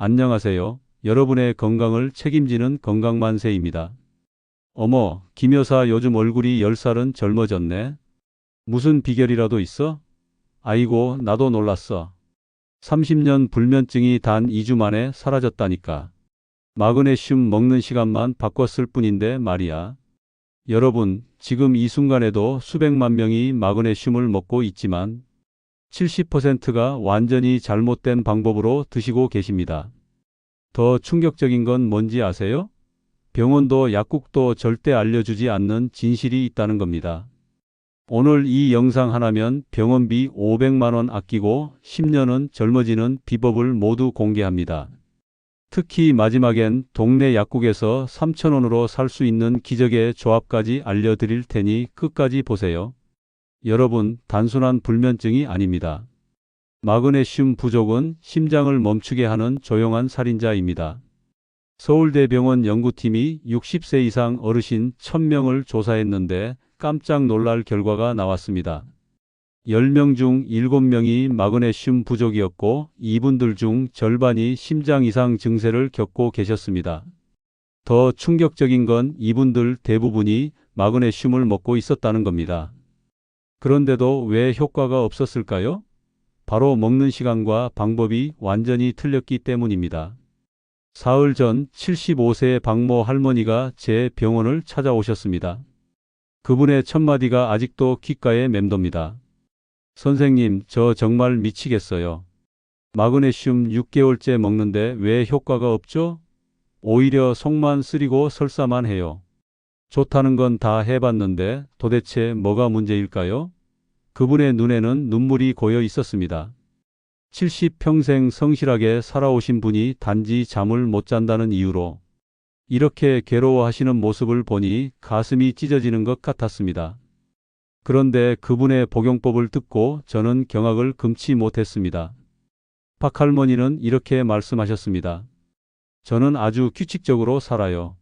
안녕하세요. 여러분의 건강을 책임지는 건강만세입니다. 어머, 김 여사 요즘 얼굴이 10살은 젊어졌네. 무슨 비결이라도 있어? 아이고, 나도 놀랐어. 30년 불면증이 단 2주 만에 사라졌다니까. 마그네슘 먹는 시간만 바꿨을 뿐인데 말이야. 여러분, 지금 이 순간에도 수백만 명이 마그네슘을 먹고 있지만 70%가 완전히 잘못된 방법으로 드시고 계십니다. 더 충격적인 건 뭔지 아세요? 병원도 약국도 절대 알려주지 않는 진실이 있다는 겁니다. 오늘 이 영상 하나면 병원비 500만 원 아끼고 10년은 젊어지는 비법을 모두 공개합니다. 특히 마지막엔 동네 약국에서 3,000원으로 살 수 있는 기적의 조합까지 알려드릴 테니 끝까지 보세요. 여러분, 단순한 불면증이 아닙니다. 마그네슘 부족은 심장을 멈추게 하는 조용한 살인자입니다. 서울대병원 연구팀이 60세 이상 어르신 1,000명을 조사했는데 깜짝 놀랄 결과가 나왔습니다. 10명 중 7명이 마그네슘 부족이었고 이분들 중 절반이 심장 이상 증세를 겪고 계셨습니다. 더 충격적인 건 이분들 대부분이 마그네슘을 먹고 있었다는 겁니다. 그런데도 왜 효과가 없었을까요? 바로 먹는 시간과 방법이 완전히 틀렸기 때문입니다. 사흘 전 75세의 박모 할머니가 제 병원을 찾아오셨습니다. 그분의 첫마디가 아직도 귓가에 맴돕니다. 선생님, 저 정말 미치겠어요. 마그네슘 6개월째 먹는데 왜 효과가 없죠? 오히려 속만 쓰리고 설사만 해요. 좋다는 건 다 해봤는데 도대체 뭐가 문제일까요? 그분의 눈에는 눈물이 고여 있었습니다. 70평생 성실하게 살아오신 분이 단지 잠을 못 잔다는 이유로 이렇게 괴로워하시는 모습을 보니 가슴이 찢어지는 것 같았습니다. 그런데 그분의 복용법을 듣고 저는 경악을 금치 못했습니다. 박 할머니는 이렇게 말씀하셨습니다. 저는 아주 규칙적으로 살아요.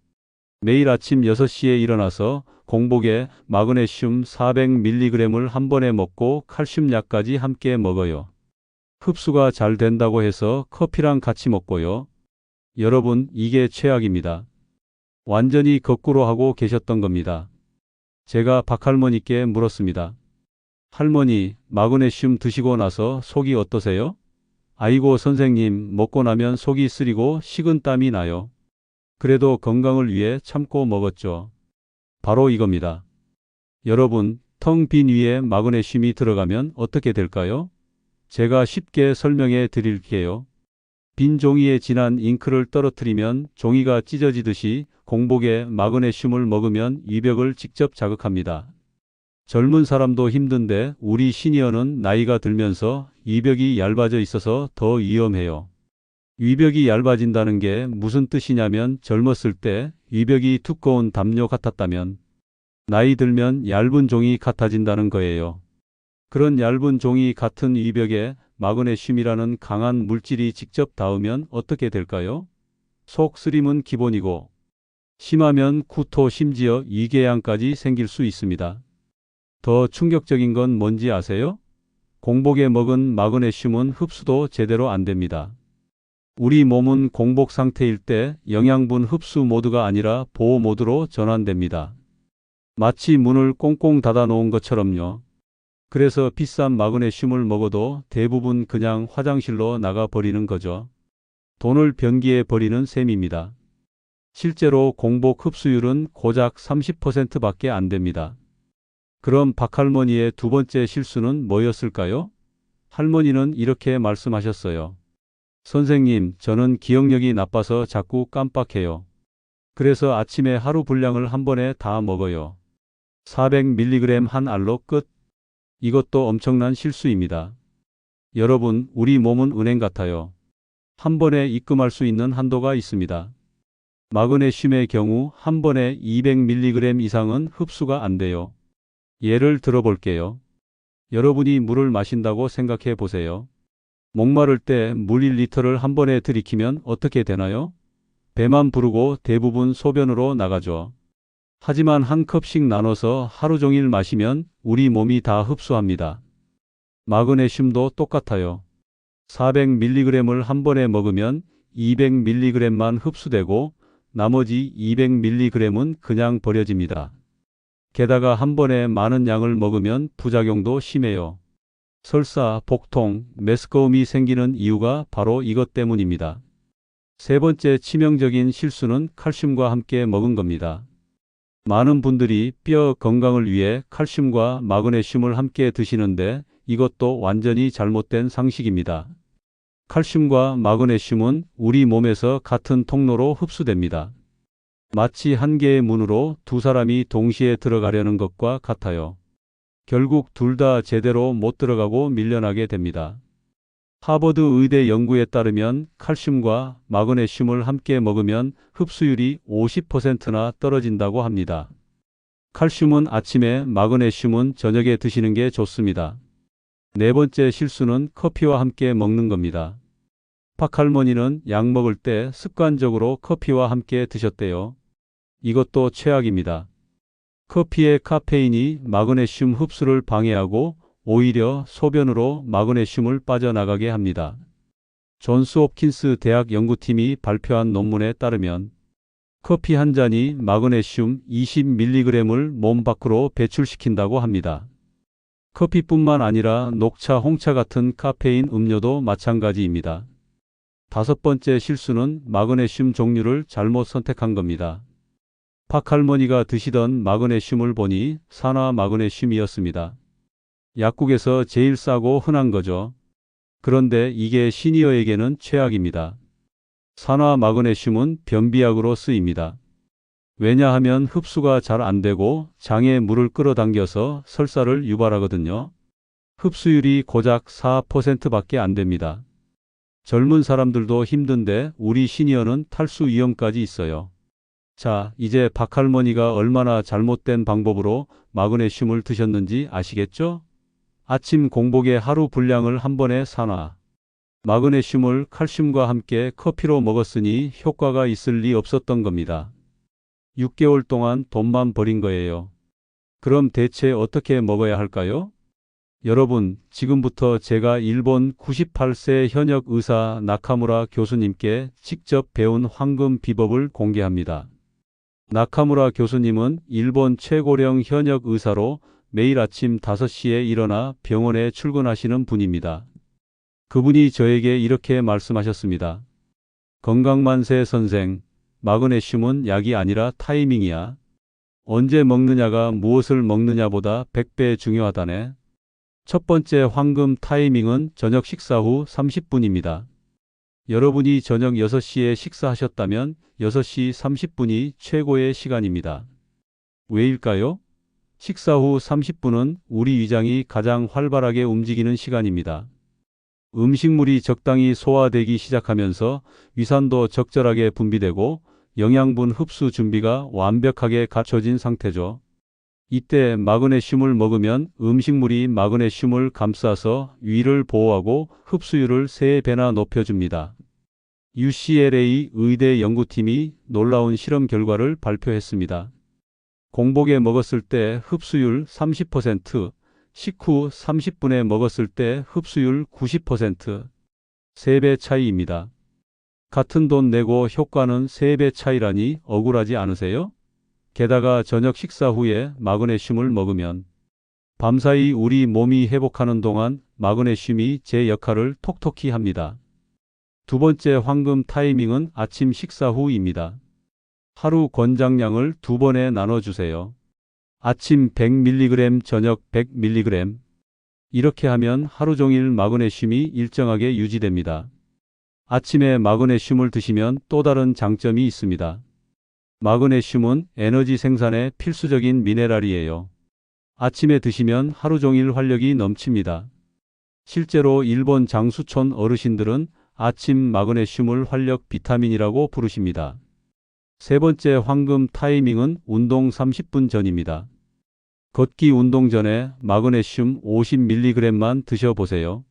매일 아침 6시에 일어나서 공복에 마그네슘 400mg을 한 번에 먹고 칼슘 약까지 함께 먹어요. 흡수가 잘 된다고 해서 커피랑 같이 먹고요. 여러분, 이게 최악입니다. 완전히 거꾸로 하고 계셨던 겁니다. 제가 박 할머니께 물었습니다. 할머니, 마그네슘 드시고 나서 속이 어떠세요? 아이고 선생님, 먹고 나면 속이 쓰리고 식은땀이 나요. 그래도 건강을 위해 참고 먹었죠. 바로 이겁니다. 여러분, 텅 빈 위에 마그네슘이 들어가면 어떻게 될까요? 제가 쉽게 설명해 드릴게요. 빈 종이에 진한 잉크를 떨어뜨리면 종이가 찢어지듯이 공복에 마그네슘을 먹으면 위벽을 직접 자극합니다. 젊은 사람도 힘든데 우리 시니어는 나이가 들면서 위벽이 얇아져 있어서 더 위험해요. 위벽이 얇아진다는 게 무슨 뜻이냐면 젊었을 때 위벽이 두꺼운 담요 같았다면 나이 들면 얇은 종이 같아진다는 거예요. 그런 얇은 종이 같은 위벽에 마그네슘이라는 강한 물질이 직접 닿으면 어떻게 될까요? 속 쓰림은 기본이고 심하면 구토 심지어 위궤양까지 생길 수 있습니다. 더 충격적인 건 뭔지 아세요? 공복에 먹은 마그네슘은 흡수도 제대로 안 됩니다. 우리 몸은 공복 상태일 때 영양분 흡수 모드가 아니라 보호 모드로 전환됩니다. 마치 문을 꽁꽁 닫아 놓은 것처럼요. 그래서 비싼 마그네슘을 먹어도 대부분 그냥 화장실로 나가 버리는 거죠. 돈을 변기에 버리는 셈입니다. 실제로 공복 흡수율은 고작 30%밖에 안 됩니다. 그럼 박 할머니의 두 번째 실수는 뭐였을까요? 할머니는 이렇게 말씀하셨어요. 선생님, 저는 기억력이 나빠서 자꾸 깜빡해요. 그래서 아침에 하루 분량을 한 번에 다 먹어요. 400mg 한 알로 끝. 이것도 엄청난 실수입니다. 여러분, 우리 몸은 은행 같아요. 한 번에 입금할 수 있는 한도가 있습니다. 마그네슘의 경우 한 번에 200mg 이상은 흡수가 안 돼요. 예를 들어 볼게요. 여러분이 물을 마신다고 생각해 보세요. 목마를 때 물 1리터를 한 번에 들이키면 어떻게 되나요? 배만 부르고 대부분 소변으로 나가죠. 하지만 한 컵씩 나눠서 하루 종일 마시면 우리 몸이 다 흡수합니다. 마그네슘도 똑같아요. 400mg을 한 번에 먹으면 200mg만 흡수되고 나머지 200mg은 그냥 버려집니다. 게다가 한 번에 많은 양을 먹으면 부작용도 심해요. 설사, 복통, 메스꺼움이 생기는 이유가 바로 이것 때문입니다. 세 번째 치명적인 실수는 칼슘과 함께 먹은 겁니다. 많은 분들이 뼈 건강을 위해 칼슘과 마그네슘을 함께 드시는데 이것도 완전히 잘못된 상식입니다. 칼슘과 마그네슘은 우리 몸에서 같은 통로로 흡수됩니다. 마치 한 개의 문으로 두 사람이 동시에 들어가려는 것과 같아요. 결국 둘 다 제대로 못 들어가고 밀려나게 됩니다. 하버드 의대 연구에 따르면 칼슘과 마그네슘을 함께 먹으면 흡수율이 50%나 떨어진다고 합니다. 칼슘은 아침에, 마그네슘은 저녁에 드시는 게 좋습니다. 네 번째 실수는 커피와 함께 먹는 겁니다. 박 할머니는 약 먹을 때 습관적으로 커피와 함께 드셨대요. 이것도 최악입니다. 커피의 카페인이 마그네슘 흡수를 방해하고 오히려 소변으로 마그네슘을 빠져나가게 합니다. 존스 홉킨스 대학 연구팀이 발표한 논문에 따르면 커피 한 잔이 마그네슘 20mg을 몸 밖으로 배출시킨다고 합니다. 커피뿐만 아니라 녹차, 홍차 같은 카페인 음료도 마찬가지입니다. 다섯 번째 실수는 마그네슘 종류를 잘못 선택한 겁니다. 박 할머니가 드시던 마그네슘을 보니 산화 마그네슘이었습니다. 약국에서 제일 싸고 흔한 거죠. 그런데 이게 시니어에게는 최악입니다. 산화 마그네슘은 변비약으로 쓰입니다. 왜냐하면 흡수가 잘 안 되고 장에 물을 끌어당겨서 설사를 유발하거든요. 흡수율이 고작 4%밖에 안 됩니다. 젊은 사람들도 힘든데 우리 시니어는 탈수 위험까지 있어요. 자, 이제 박 할머니가 얼마나 잘못된 방법으로 마그네슘을 드셨는지 아시겠죠? 아침 공복에 하루 분량을 한 번에 산화 마그네슘을 칼슘과 함께 커피로 먹었으니 효과가 있을 리 없었던 겁니다. 6개월 동안 돈만 버린 거예요. 그럼 대체 어떻게 먹어야 할까요? 여러분, 지금부터 제가 일본 98세 현역 의사 나카무라 교수님께 직접 배운 황금 비법을 공개합니다. 나카무라 교수님은 일본 최고령 현역 의사로 매일 아침 5시에 일어나 병원에 출근하시는 분입니다. 그분이 저에게 이렇게 말씀하셨습니다. 건강만세 선생, 마그네슘은 약이 아니라 타이밍이야. 언제 먹느냐가 무엇을 먹느냐보다 100배 중요하다네. 첫 번째 황금 타이밍은 저녁 식사 후 30분입니다. 여러분이 저녁 6시에 식사하셨다면 6시 30분이 최고의 시간입니다. 왜일까요? 식사 후 30분은 우리 위장이 가장 활발하게 움직이는 시간입니다. 음식물이 적당히 소화되기 시작하면서 위산도 적절하게 분비되고 영양분 흡수 준비가 완벽하게 갖춰진 상태죠. 이때 마그네슘을 먹으면 음식물이 마그네슘을 감싸서 위를 보호하고 흡수율을 3배나 높여줍니다. UCLA 의대 연구팀이 놀라운 실험 결과를 발표했습니다. 공복에 먹었을 때 흡수율 30%, 식후 30분에 먹었을 때 흡수율 90%, 3배 차이입니다. 같은 돈 내고 효과는 3배 차이라니 억울하지 않으세요? 게다가 저녁 식사 후에 마그네슘을 먹으면 밤사이 우리 몸이 회복하는 동안 마그네슘이 제 역할을 톡톡히 합니다. 두 번째 황금 타이밍은 아침 식사 후입니다. 하루 권장량을 2번에 나눠주세요. 아침 100mg, 저녁 100mg. 이렇게 하면 하루 종일 마그네슘이 일정하게 유지됩니다. 아침에 마그네슘을 드시면 또 다른 장점이 있습니다. 마그네슘은 에너지 생산에 필수적인 미네랄이에요. 아침에 드시면 하루 종일 활력이 넘칩니다. 실제로 일본 장수촌 어르신들은 아침 마그네슘을 활력 비타민이라고 부르십니다. 세 번째 황금 타이밍은 운동 30분 전입니다. 걷기 운동 전에 마그네슘 50mg만 드셔보세요.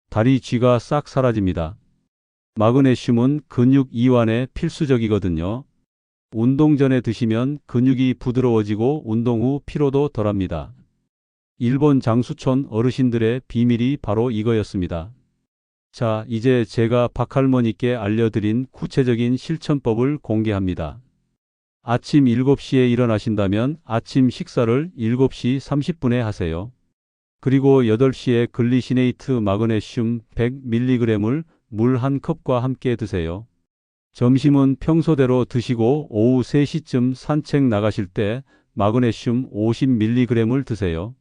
다리 쥐가 싹 사라집니다. 마그네슘은 근육 이완에 필수적이거든요. 운동 전에 드시면 근육이 부드러워지고 운동 후 피로도 덜합니다. 일본 장수촌 어르신들의 비밀이 바로 이거였습니다. 자, 이제 제가 박할머니께 알려드린 구체적인 실천법을 공개합니다. 아침 7시에 일어나신다면 아침 식사를 7시 30분에 하세요. 그리고 8시에 글리시네이트 마그네슘 100mg을 물 한 컵과 함께 드세요. 점심은 평소대로 드시고 오후 3시쯤 산책 나가실 때 마그네슘 50mg을 드세요.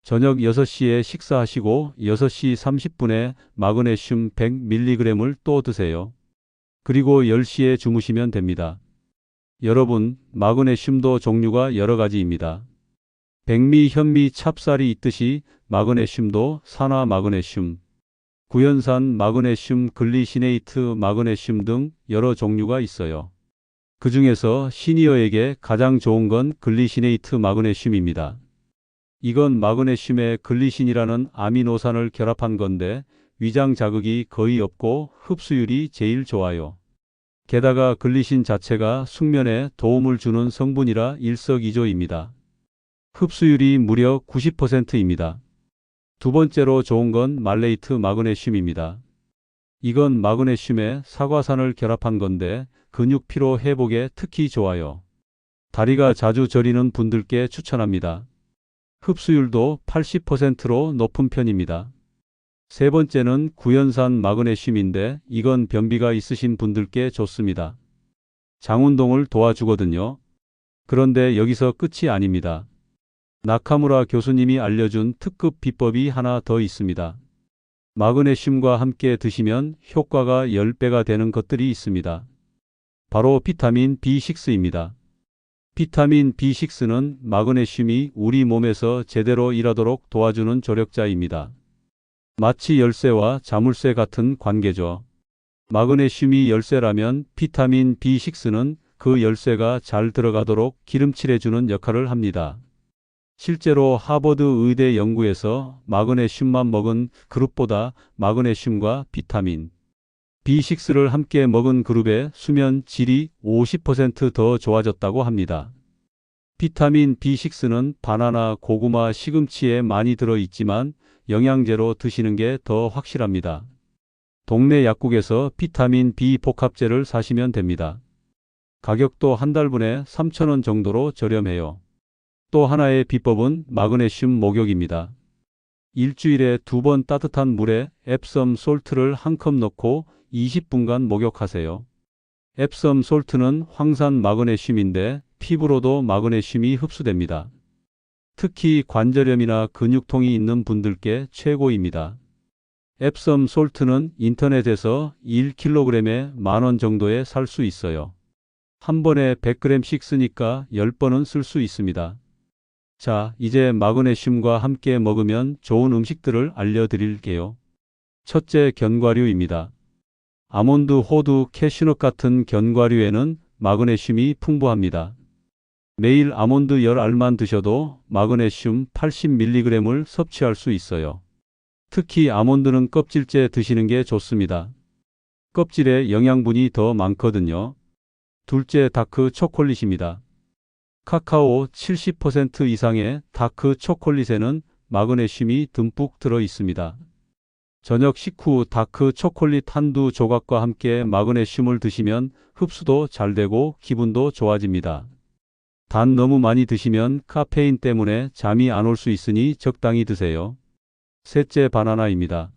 저녁 6시에 식사하시고 6시 30분에 마그네슘 100mg을 또 드세요. 그리고 10시에 주무시면 됩니다. 여러분, 마그네슘도 종류가 여러 가지입니다. 백미, 현미, 찹쌀이 있듯이 마그네슘도 산화 마그네슘, 구연산 마그네슘, 글리시네이트 마그네슘 등 여러 종류가 있어요. 그 중에서 시니어에게 가장 좋은 건 글리시네이트 마그네슘입니다. 이건 마그네슘에 글리신이라는 아미노산을 결합한 건데 위장 자극이 거의 없고 흡수율이 제일 좋아요. 게다가 글리신 자체가 숙면에 도움을 주는 성분이라 일석이조입니다. 흡수율이 무려 90%입니다. 두 번째로 좋은 건 말레이트 마그네슘입니다. 이건 마그네슘에 사과산을 결합한 건데 근육 피로 회복에 특히 좋아요. 다리가 자주 저리는 분들께 추천합니다. 흡수율도 80%로 높은 편입니다. 세 번째는 구연산 마그네슘인데 이건 변비가 있으신 분들께 좋습니다. 장 운동을 도와주거든요. 그런데 여기서 끝이 아닙니다. 나카무라 교수님이 알려준 특급 비법이 하나 더 있습니다. 마그네슘과 함께 드시면 효과가 10배가 되는 것들이 있습니다. 바로 비타민 B6입니다. 비타민 B6는 마그네슘이 우리 몸에서 제대로 일하도록 도와주는 조력자입니다. 마치 열쇠와 자물쇠 같은 관계죠. 마그네슘이 열쇠라면 비타민 B6는 그 열쇠가 잘 들어가도록 기름칠해주는 역할을 합니다. 실제로 하버드 의대 연구에서 마그네슘만 먹은 그룹보다 마그네슘과 비타민 B6를 함께 먹은 그룹의 수면 질이 50% 더 좋아졌다고 합니다. 비타민 B6는 바나나, 고구마, 시금치에 많이 들어있지만 영양제로 드시는 게 더 확실합니다. 동네 약국에서 비타민 B 복합제를 사시면 됩니다. 가격도 한 달분에 3,000원 정도로 저렴해요. 또 하나의 비법은 마그네슘 목욕입니다. 일주일에 2번 따뜻한 물에 앱섬 솔트를 한 컵 넣고 20분간 목욕하세요. 앱섬 솔트는 황산 마그네슘인데 피부로도 마그네슘이 흡수됩니다. 특히 관절염이나 근육통이 있는 분들께 최고입니다. 앱섬 솔트는 인터넷에서 1kg에 10,000원 정도에 살 수 있어요. 한 번에 100g씩 쓰니까 10번은 쓸 수 있습니다. 자, 이제 마그네슘과 함께 먹으면 좋은 음식들을 알려드릴게요. 첫째, 견과류입니다. 아몬드, 호두, 캐슈넛 같은 견과류에는 마그네슘이 풍부합니다. 매일 아몬드 10알만 드셔도 마그네슘 80mg을 섭취할 수 있어요. 특히 아몬드는 껍질째 드시는 게 좋습니다. 껍질에 영양분이 더 많거든요. 둘째, 다크 초콜릿입니다. 카카오 70% 이상의 다크 초콜릿에는 마그네슘이 듬뿍 들어 있습니다. 저녁 식후 다크 초콜릿 한두 조각과 함께 마그네슘을 드시면 흡수도 잘 되고 기분도 좋아집니다. 단 너무 많이 드시면 카페인 때문에 잠이 안 올 수 있으니 적당히 드세요. 셋째, 바나나입니다.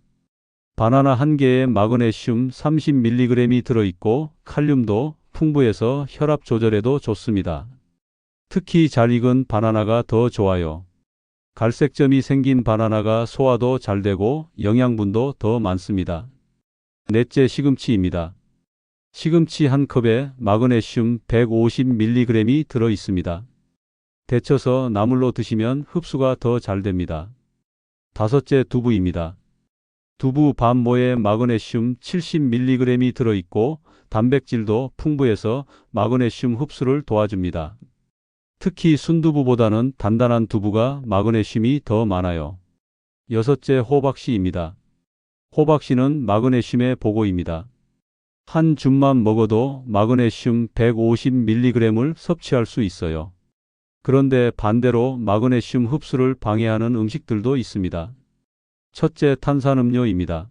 바나나 한 개에 마그네슘 30mg이 들어있고 칼륨도 풍부해서 혈압 조절에도 좋습니다. 특히 잘 익은 바나나가 더 좋아요. 갈색점이 생긴 바나나가 소화도 잘 되고 영양분도 더 많습니다. 넷째, 시금치입니다. 시금치 한 컵에 마그네슘 150mg이 들어 있습니다. 데쳐서 나물로 드시면 흡수가 더 잘 됩니다. 다섯째, 두부입니다. 두부 반 모에 마그네슘 70mg이 들어 있고 단백질도 풍부해서 마그네슘 흡수를 도와줍니다. 특히 순두부보다는 단단한 두부가 마그네슘이 더 많아요. 여섯째, 호박씨입니다. 호박씨는 마그네슘의 보고입니다. 한 줌만 먹어도 마그네슘 150mg을 섭취할 수 있어요. 그런데 반대로 마그네슘 흡수를 방해하는 음식들도 있습니다. 첫째, 탄산음료입니다.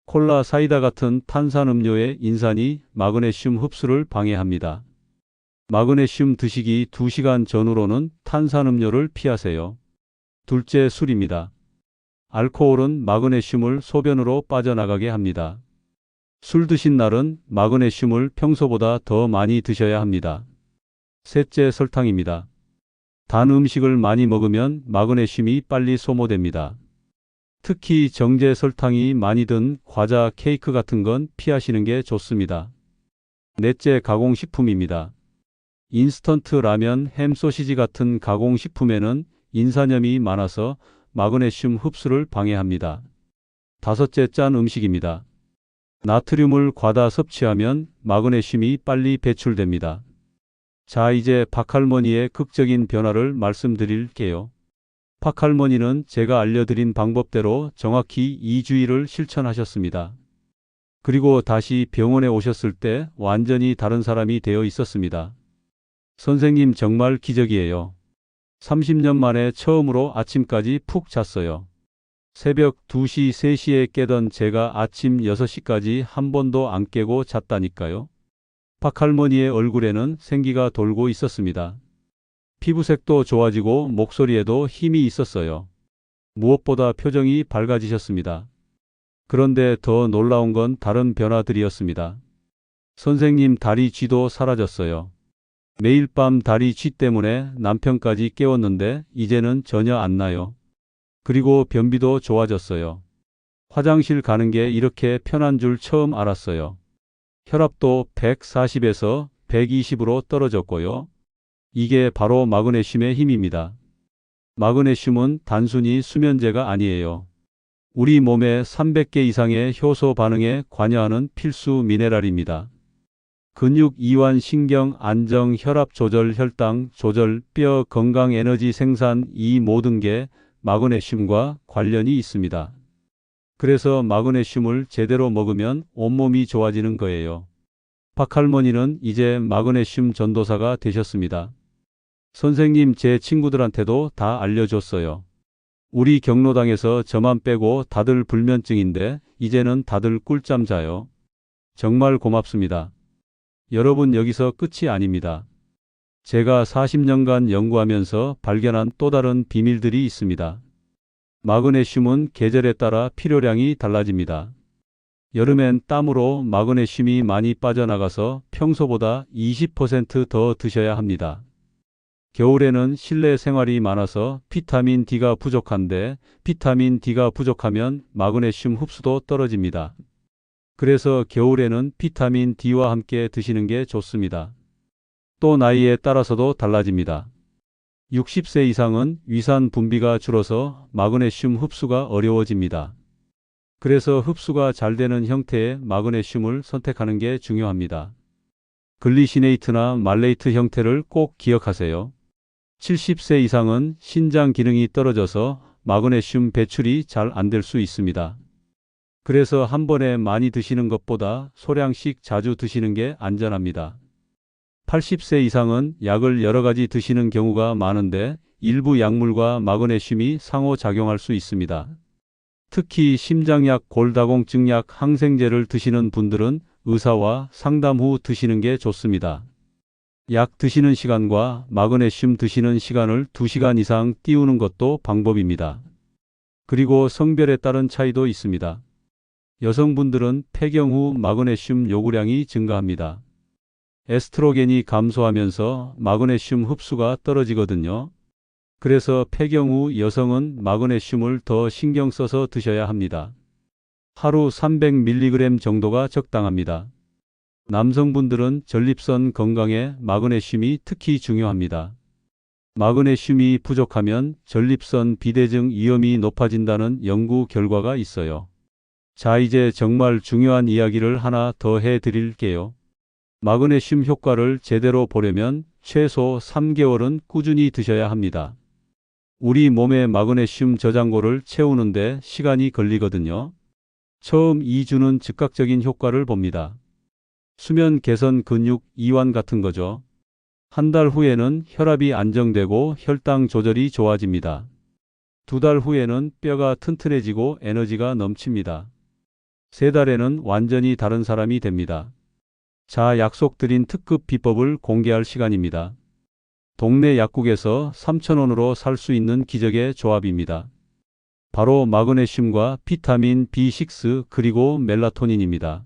콜라, 사이다 같은 탄산음료의 인산이 마그네슘 흡수를 방해합니다. 마그네슘 드시기 2시간 전후로는 탄산음료를 피하세요. 둘째, 술입니다. 알코올은 마그네슘을 소변으로 빠져나가게 합니다. 술 드신 날은 마그네슘을 평소보다 더 많이 드셔야 합니다. 셋째, 설탕입니다. 단 음식을 많이 먹으면 마그네슘이 빨리 소모됩니다. 특히 정제 설탕이 많이 든 과자, 케이크 같은 건 피하시는 게 좋습니다. 넷째, 가공식품입니다. 인스턴트 라면, 햄, 소시지 같은 가공식품에는 인산염이 많아서 마그네슘 흡수를 방해합니다. 다섯째, 짠 음식입니다. 나트륨을 과다 섭취하면 마그네슘이 빨리 배출됩니다. 자, 이제 박할머니의 극적인 변화를 말씀드릴게요. 박할머니는 제가 알려드린 방법대로 정확히 2주일을 실천하셨습니다. 그리고 다시 병원에 오셨을 때 완전히 다른 사람이 되어 있었습니다. 선생님, 정말 기적이에요. 30년 만에 처음으로 아침까지 푹 잤어요. 새벽 2시, 3시에 깨던 제가 아침 6시까지 한 번도 안 깨고 잤다니까요. 박할머니의 얼굴에는 생기가 돌고 있었습니다. 피부색도 좋아지고 목소리에도 힘이 있었어요. 무엇보다 표정이 밝아지셨습니다. 그런데 더 놀라운 건 다른 변화들이었습니다. 선생님, 다리 쥐도 사라졌어요. 매일 밤 다리 쥐 때문에 남편까지 깨웠는데 이제는 전혀 안 나요. 그리고 변비도 좋아졌어요. 화장실 가는 게 이렇게 편한 줄 처음 알았어요. 혈압도 140에서 120으로 떨어졌고요. 이게 바로 마그네슘의 힘입니다. 마그네슘은 단순히 수면제가 아니에요. 우리 몸에 300개 이상의 효소 반응에 관여하는 필수 미네랄입니다. 근육 이완, 신경 안정, 혈압 조절, 혈당 조절, 뼈 건강, 에너지 생산, 이 모든 게 마그네슘과 관련이 있습니다. 그래서 마그네슘을 제대로 먹으면 온몸이 좋아지는 거예요. 박할머니는 이제 마그네슘 전도사가 되셨습니다. 선생님, 제 친구들한테도 다 알려줬어요. 우리 경로당에서 저만 빼고 다들 불면증인데 이제는 다들 꿀잠 자요. 정말 고맙습니다. 여러분, 여기서 끝이 아닙니다. 제가 40년간 연구하면서 발견한 또 다른 비밀들이 있습니다. 마그네슘은 계절에 따라 필요량이 달라집니다. 여름엔 땀으로 마그네슘이 많이 빠져나가서 평소보다 20% 더 드셔야 합니다. 겨울에는 실내 생활이 많아서 비타민 D가 부족한데 비타민 D가 부족하면 마그네슘 흡수도 떨어집니다. 그래서 겨울에는 비타민 D와 함께 드시는 게 좋습니다. 또 나이에 따라서도 달라집니다. 60세 이상은 위산 분비가 줄어서 마그네슘 흡수가 어려워집니다. 그래서 흡수가 잘 되는 형태의 마그네슘을 선택하는 게 중요합니다. 글리시네이트나 말레이트 형태를 꼭 기억하세요. 70세 이상은 신장 기능이 떨어져서 마그네슘 배출이 잘 안 될 수 있습니다. 그래서 한 번에 많이 드시는 것보다 소량씩 자주 드시는 게 안전합니다. 80세 이상은 약을 여러 가지 드시는 경우가 많은데 일부 약물과 마그네슘이 상호작용할 수 있습니다. 특히 심장약, 골다공증약, 항생제를 드시는 분들은 의사와 상담 후 드시는 게 좋습니다. 약 드시는 시간과 마그네슘 드시는 시간을 2시간 이상 띄우는 것도 방법입니다. 그리고 성별에 따른 차이도 있습니다. 여성분들은 폐경 후 마그네슘 요구량이 증가합니다. 에스트로겐이 감소하면서 마그네슘 흡수가 떨어지거든요. 그래서 폐경 후 여성은 마그네슘을 더 신경 써서 드셔야 합니다. 하루 300mg 정도가 적당합니다. 남성분들은 전립선 건강에 마그네슘이 특히 중요합니다. 마그네슘이 부족하면 전립선 비대증 위험이 높아진다는 연구 결과가 있어요. 자, 이제 정말 중요한 이야기를 하나 더 해드릴게요. 마그네슘 효과를 제대로 보려면 최소 3개월은 꾸준히 드셔야 합니다. 우리 몸의 마그네슘 저장고를 채우는데 시간이 걸리거든요. 처음 2주는 즉각적인 효과를 봅니다. 수면 개선, 근육 이완 같은 거죠. 한 달 후에는 혈압이 안정되고 혈당 조절이 좋아집니다. 2달 후에는 뼈가 튼튼해지고 에너지가 넘칩니다. 3달에는 완전히 다른 사람이 됩니다. 자, 약속드린 특급 비법을 공개할 시간입니다. 동네 약국에서 3,000원으로 살 수 있는 기적의 조합입니다. 바로 마그네슘과 비타민 B6 그리고 멜라토닌입니다.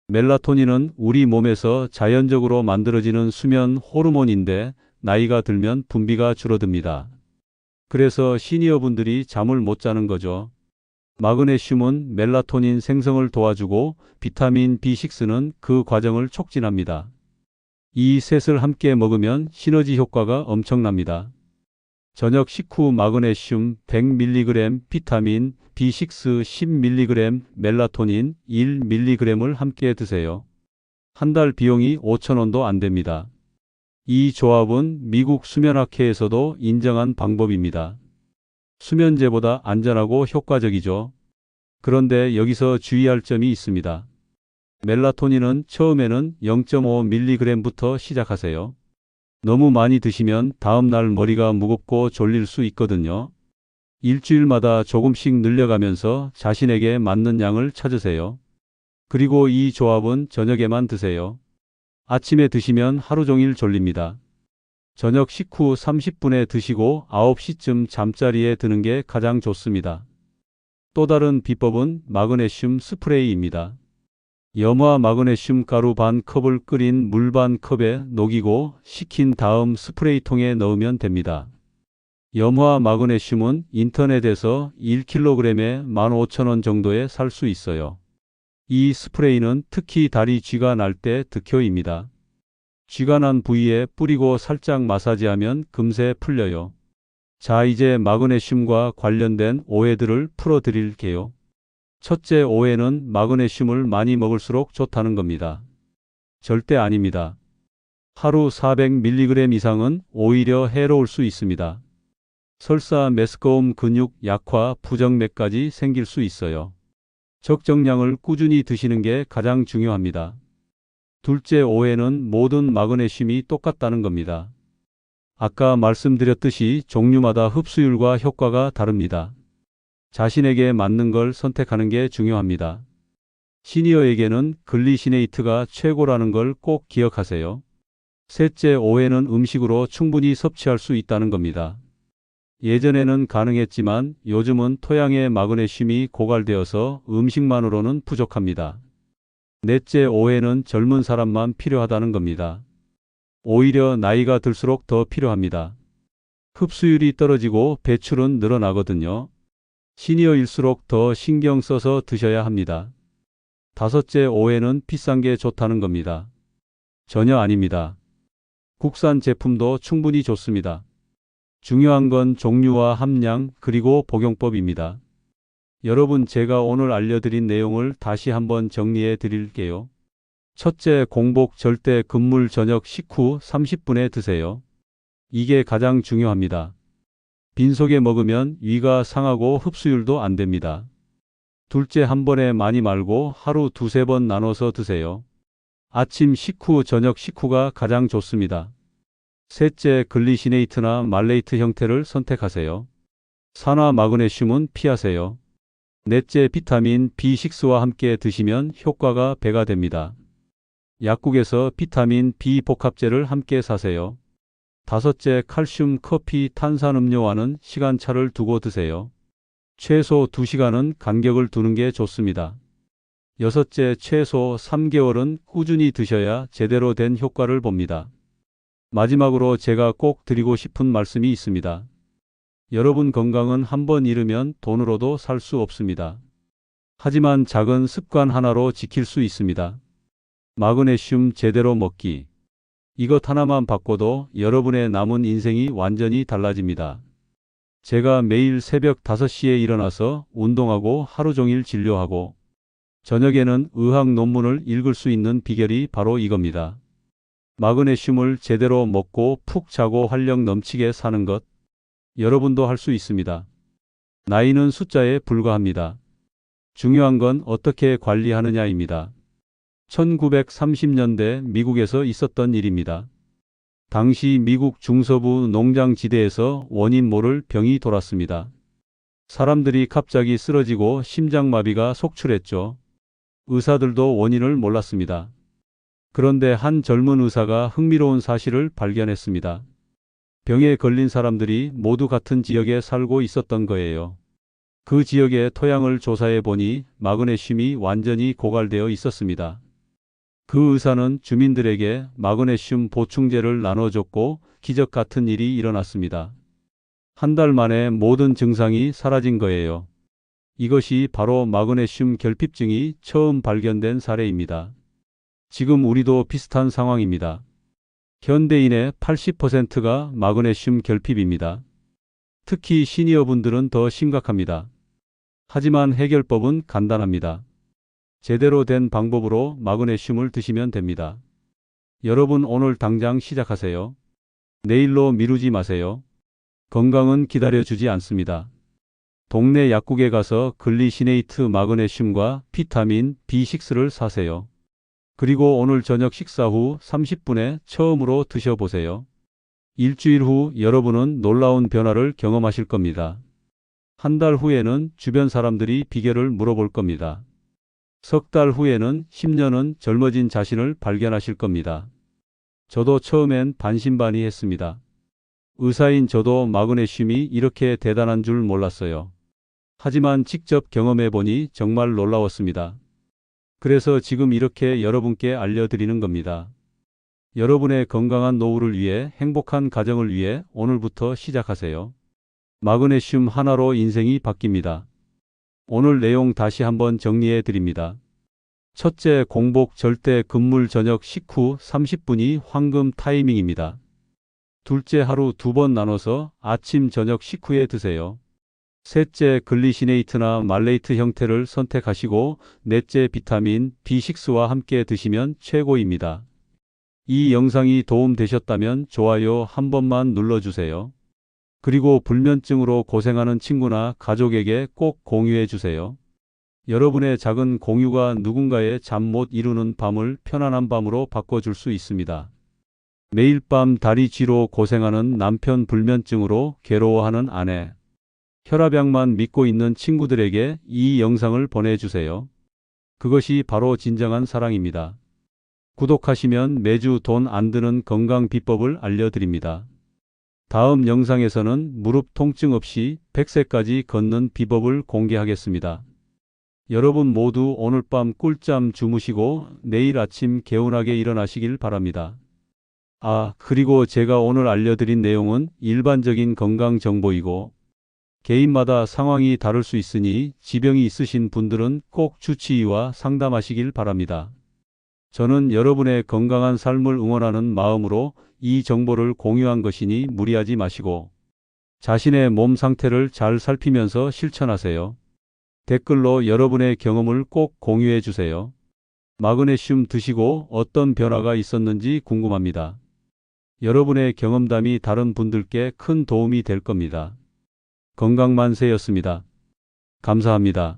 멜라토닌은 우리 몸에서 자연적으로 만들어지는 수면 호르몬인데 나이가 들면 분비가 줄어듭니다. 그래서 시니어분들이 잠을 못 자는 거죠. 마그네슘은 멜라토닌 생성을 도와주고 비타민 B6는 그 과정을 촉진합니다. 이 셋을 함께 먹으면 시너지 효과가 엄청납니다. 저녁 식후 마그네슘 100mg, 비타민 B6 10mg, 멜라토닌 1mg을 함께 드세요. 한 달 비용이 5,000원도 안 됩니다. 이 조합은 미국 수면학회에서도 인정한 방법입니다. 수면제보다 안전하고 효과적이죠. 그런데 여기서 주의할 점이 있습니다. 멜라토닌은 처음에는 0.5mg부터 시작하세요. 너무 많이 드시면 다음날 머리가 무겁고 졸릴 수 있거든요. 일주일마다 조금씩 늘려가면서 자신에게 맞는 양을 찾으세요. 그리고 이 조합은 저녁에만 드세요. 아침에 드시면 하루 종일 졸립니다. 저녁 식후 30분에 드시고 9시쯤 잠자리에 드는 게 가장 좋습니다. 또 다른 비법은 마그네슘 스프레이입니다. 염화 마그네슘 가루 반 컵을 끓인 물 반 컵에 녹이고 식힌 다음 스프레이통에 넣으면 됩니다. 염화 마그네슘은 인터넷에서 1kg에 15,000원 정도에 살 수 있어요. 이 스프레이는 특히 다리 쥐가 날 때 득효입니다. 쥐가 난 부위에 뿌리고 살짝 마사지하면 금세 풀려요. 자, 이제 마그네슘과 관련된 오해들을 풀어드릴게요. 첫째 오해는 마그네슘을 많이 먹을수록 좋다는 겁니다. 절대 아닙니다. 하루 400mg 이상은 오히려 해로울 수 있습니다. 설사, 메스꺼움, 근육 약화, 부정맥까지 생길 수 있어요. 적정량을 꾸준히 드시는 게 가장 중요합니다. 둘째 오해는 모든 마그네슘이 똑같다는 겁니다. 아까 말씀드렸듯이 종류마다 흡수율과 효과가 다릅니다. 자신에게 맞는 걸 선택하는 게 중요합니다. 시니어에게는 글리시네이트가 최고라는 걸 꼭 기억하세요. 셋째 오해는 음식으로 충분히 섭취할 수 있다는 겁니다. 예전에는 가능했지만 요즘은 토양의 마그네슘이 고갈되어서 음식만으로는 부족합니다. 넷째 오해는 젊은 사람만 필요하다는 겁니다. 오히려 나이가 들수록 더 필요합니다. 흡수율이 떨어지고 배출은 늘어나거든요. 시니어일수록 더 신경 써서 드셔야 합니다. 다섯째 오해는 비싼 게 좋다는 겁니다. 전혀 아닙니다. 국산 제품도 충분히 좋습니다. 중요한 건 종류와 함량 그리고 복용법입니다. 여러분, 제가 오늘 알려드린 내용을 다시 한번 정리해 드릴게요. 첫째, 공복 절대 금물 저녁 식후 30분에 드세요. 이게 가장 중요합니다. 빈속에 먹으면 위가 상하고 흡수율도 안 됩니다. 둘째, 한 번에 많이 말고 하루 2~3번 나눠서 드세요. 아침 식후, 저녁 식후가 가장 좋습니다. 셋째, 글리시네이트나 말레이트 형태를 선택하세요. 산화 마그네슘은 피하세요. 넷째, 비타민 B6와 함께 드시면 효과가 배가 됩니다. 약국에서 비타민 B 복합제를 함께 사세요. 다섯째, 칼슘, 커피, 탄산음료와는 시간차를 두고 드세요. 최소 2시간은 간격을 두는 게 좋습니다. 여섯째, 최소 3개월은 꾸준히 드셔야 제대로 된 효과를 봅니다. 마지막으로 제가 꼭 드리고 싶은 말씀이 있습니다. 여러분, 건강은 한번 잃으면 돈으로도 살 수 없습니다. 하지만 작은 습관 하나로 지킬 수 있습니다. 마그네슘 제대로 먹기. 이것 하나만 바꿔도 여러분의 남은 인생이 완전히 달라집니다. 제가 매일 새벽 5시에 일어나서 운동하고 하루 종일 진료하고 저녁에는 의학 논문을 읽을 수 있는 비결이 바로 이겁니다. 마그네슘을 제대로 먹고 푹 자고 활력 넘치게 사는 것. 여러분도 할 수 있습니다. 나이는 숫자에 불과합니다. 중요한 건 어떻게 관리하느냐입니다. 1930년대 미국에서 있었던 일입니다. 당시 미국 중서부 농장지대에서 원인 모를 병이 돌았습니다. 사람들이 갑자기 쓰러지고 심장마비가 속출했죠. 의사들도 원인을 몰랐습니다. 그런데 한 젊은 의사가 흥미로운 사실을 발견했습니다. 병에 걸린 사람들이 모두 같은 지역에 살고 있었던 거예요. 그 지역의 토양을 조사해 보니 마그네슘이 완전히 고갈되어 있었습니다. 그 의사는 주민들에게 마그네슘 보충제를 나눠줬고 기적 같은 일이 일어났습니다. 한 달 만에 모든 증상이 사라진 거예요. 이것이 바로 마그네슘 결핍증이 처음 발견된 사례입니다. 지금 우리도 비슷한 상황입니다. 현대인의 80%가 마그네슘 결핍입니다. 특히 시니어분들은 더 심각합니다. 하지만 해결법은 간단합니다. 제대로 된 방법으로 마그네슘을 드시면 됩니다. 여러분 오늘 당장 시작하세요. 내일로 미루지 마세요. 건강은 기다려주지 않습니다. 동네 약국에 가서 글리시네이트 마그네슘과 비타민 B6를 사세요. 그리고 오늘 저녁 식사 후 30분에 처음으로 드셔보세요. 일주일 후 여러분은 놀라운 변화를 경험하실 겁니다. 한 달 후에는 주변 사람들이 비결을 물어볼 겁니다. 석 달 후에는 10년은 젊어진 자신을 발견하실 겁니다. 저도 처음엔 반신반의했습니다. 의사인 저도 마그네슘이 이렇게 대단한 줄 몰랐어요. 하지만 직접 경험해 보니 정말 놀라웠습니다. 그래서 지금 이렇게 여러분께 알려드리는 겁니다. 여러분의 건강한 노후를 위해 행복한 가정을 위해 오늘부터 시작하세요. 마그네슘 하나로 인생이 바뀝니다. 오늘 내용 다시 한번 정리해 드립니다. 첫째, 공복 절대 금물 저녁 식후 30분이 황금 타이밍입니다. 둘째, 하루 2번 나눠서 아침 저녁 식후에 드세요. 셋째, 글리시네이트나 말레이트 형태를 선택하시고 넷째, 비타민 B6와 함께 드시면 최고입니다. 이 영상이 도움되셨다면 좋아요 한 번만 눌러주세요. 그리고 불면증으로 고생하는 친구나 가족에게 꼭 공유해 주세요. 여러분의 작은 공유가 누군가의 잠 못 이루는 밤을 편안한 밤으로 바꿔줄 수 있습니다. 매일 밤 다리 쥐로 고생하는 남편, 불면증으로 괴로워하는 아내, 혈압약만 믿고 있는 친구들에게 이 영상을 보내주세요. 그것이 바로 진정한 사랑입니다. 구독하시면 매주 돈 안 드는 건강 비법을 알려드립니다. 다음 영상에서는 무릎 통증 없이 100세까지 걷는 비법을 공개하겠습니다. 여러분 모두 오늘 밤 꿀잠 주무시고 내일 아침 개운하게 일어나시길 바랍니다. 그리고 제가 오늘 알려드린 내용은 일반적인 건강 정보이고 개인마다 상황이 다를 수 있으니 지병이 있으신 분들은 꼭 주치의와 상담하시길 바랍니다. 저는 여러분의 건강한 삶을 응원하는 마음으로 이 정보를 공유한 것이니 무리하지 마시고 자신의 몸 상태를 잘 살피면서 실천하세요. 댓글로 여러분의 경험을 꼭 공유해 주세요. 마그네슘 드시고 어떤 변화가 있었는지 궁금합니다. 여러분의 경험담이 다른 분들께 큰 도움이 될 겁니다. 건강만세였습니다. 감사합니다.